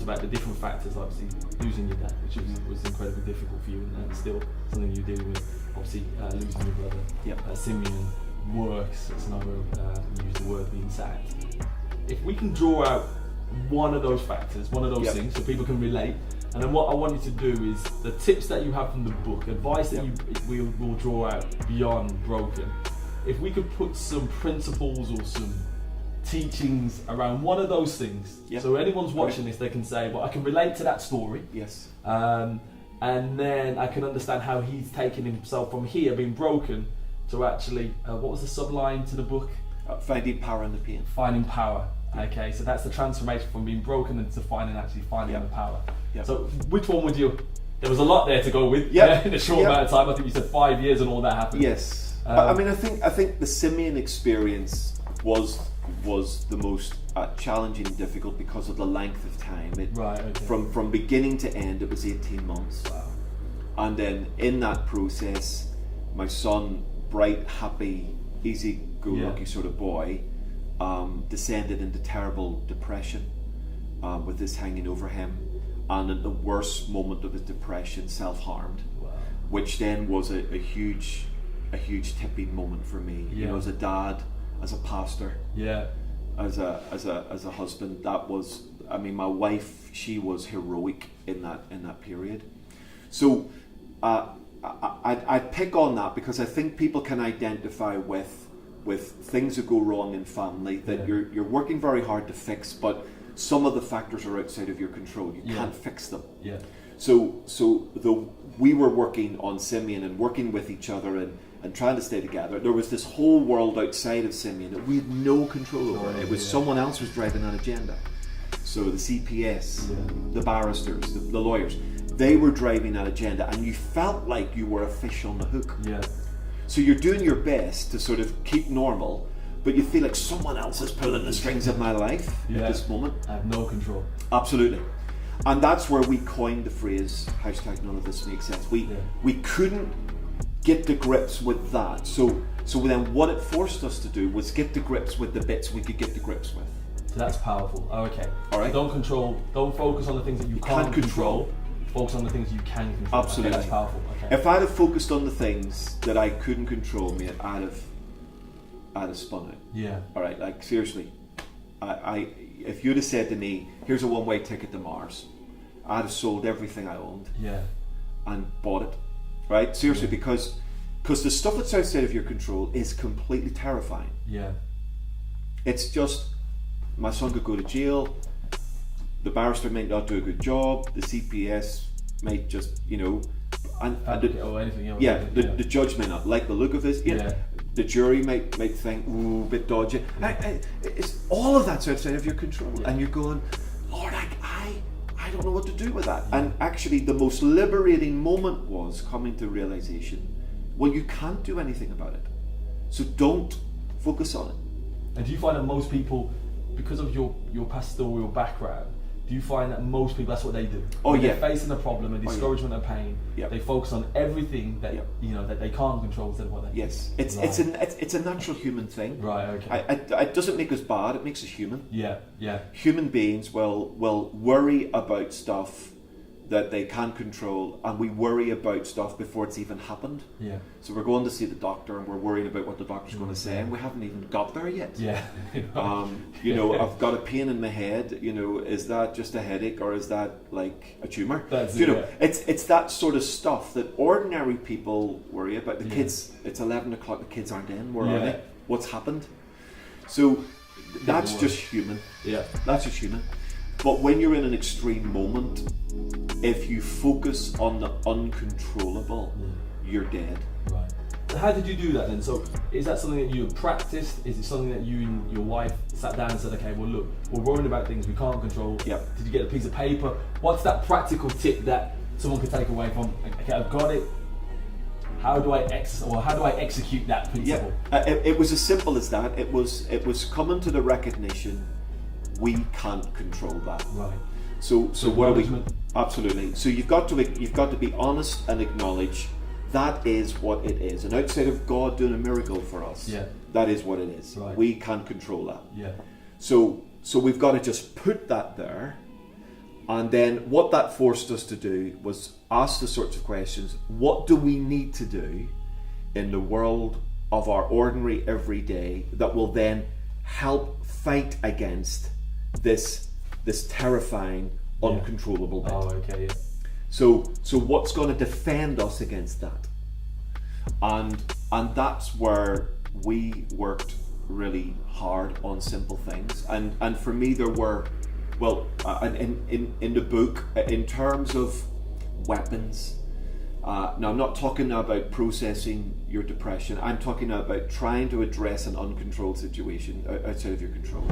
about the different factors, obviously losing your dad, which was incredibly difficult for you, and still something you're dealing with. Obviously losing your brother. Yep. Simeon, works scenario, you use the word being sacked. If we can draw out one of those factors, one of those Yep. things, so people can relate, and then what I want you to do is the tips that you have from the book, advice that we'll draw out beyond broken. If we could put some principles or some teachings around one of those things, so anyone's watching this, they can say, well, I can relate to that story. Yes. And then I can understand how he's taken himself from here, being broken, to actually, what was the subline to the book? Finding power in the pain. Finding power. Okay, so that's the transformation from being broken into finding the power. Yep. So which one would you? There was a lot there to go with in a short amount of time. I think you said 5 years and all that happened. Yes. I mean, I think the Simeon experience was the most challenging and difficult because of the length of time. From beginning to end, it was 18 months. Wow. And then in that process, my son, bright, happy, easy-go-lucky sort of boy, descended into terrible depression with this hanging over him, and at the worst moment of his depression, self-harmed, which then was a huge tipping moment for me. You know, as a dad, as a pastor, as a husband. That was, I mean, my wife, she was heroic in that period. So I pick on that because I think people can identify with things that go wrong in family that you're working very hard to fix, but some of the factors are outside of your control. You can't fix them. So we were working on Simeon and working with each other and trying to stay together. There was this whole world outside of Simeon that we had no control over. It was someone else was driving that agenda. So the CPS, the barristers, the lawyers, they were driving that agenda, and you felt like you were a fish on the hook. So you're doing your best to sort of keep normal, but you feel like someone else is pulling the strings of my life at this moment. I have no control. Absolutely. And that's where we coined the phrase #none of this makes sense. We couldn't get to grips with that. So then what it forced us to do was get to grips with the bits we could get to grips with. So that's powerful. Oh, okay. All right. So don't focus on the things that you can't control. Focus on the things you can control. Absolutely. Okay, that's powerful. Okay. If I'd have focused on the things that I couldn't control, mate, I'd have spun out. All right, like seriously, if you'd have said to me, "Here's a one-way ticket to Mars," I'd have sold everything I owned. And bought it. Right? Seriously, because the stuff that's outside of your control is completely terrifying. It's just, my son could go to jail. The barrister might not do a good job. The CPS might just, the judge may not like the look of this. The jury might think, ooh, a bit dodgy. It's all of that's outside of your control, and you're going, Lord, I don't know what to do with that. And actually, the most liberating moment was coming to realization, well, you can't do anything about it, so don't focus on it. And do you find that most people, because of your pastoral background, do you find that most people, that's what they do? When they're facing a problem, a discouragement, a pain, they focus on everything that that they can't control instead of what they it's a natural human thing. Right, okay. It doesn't make us bad, it makes us human. Yeah. Human beings will worry about stuff that they can't control, and we worry about stuff before it's even happened. So we're going to see the doctor and we're worried about what the doctor's going to say, and we haven't even got there yet. I've got a pain in my head, is that just a headache or is that like a tumour? It's that sort of stuff that ordinary people worry about. The kids, it's 11 o'clock, the kids aren't in, where are they? What's happened? So that's just human. That's just human. But when you're in an extreme moment, if you focus on the uncontrollable, you're dead. Right. So how did you do that then? So is that something that you practiced? Is it something that you and your wife sat down and said, okay, well look, we're worrying about things we can't control. Did you get a piece of paper? What's that practical tip that someone could take away from, okay, I've got it. How do I execute that principle? It was as simple as that. It was coming to the recognition we can't control that. Right. So what are we? Absolutely. So you've got to be honest and acknowledge that is what it is. And outside of God doing a miracle for us, that is what it is. Right. We can't control that. So we've got to just put that there, And then what that forced us to do was ask the sorts of questions: what do we need to do in the world of our ordinary everyday that will then help fight against this terrifying, uncontrollable bit? Oh, okay, yeah. So what's going to defend us against that? And that's where we worked really hard on simple things. And for me, there were, well, in the book, in terms of weapons. Now, I'm not talking about processing your depression. I'm talking about trying to address an uncontrolled situation outside of your control.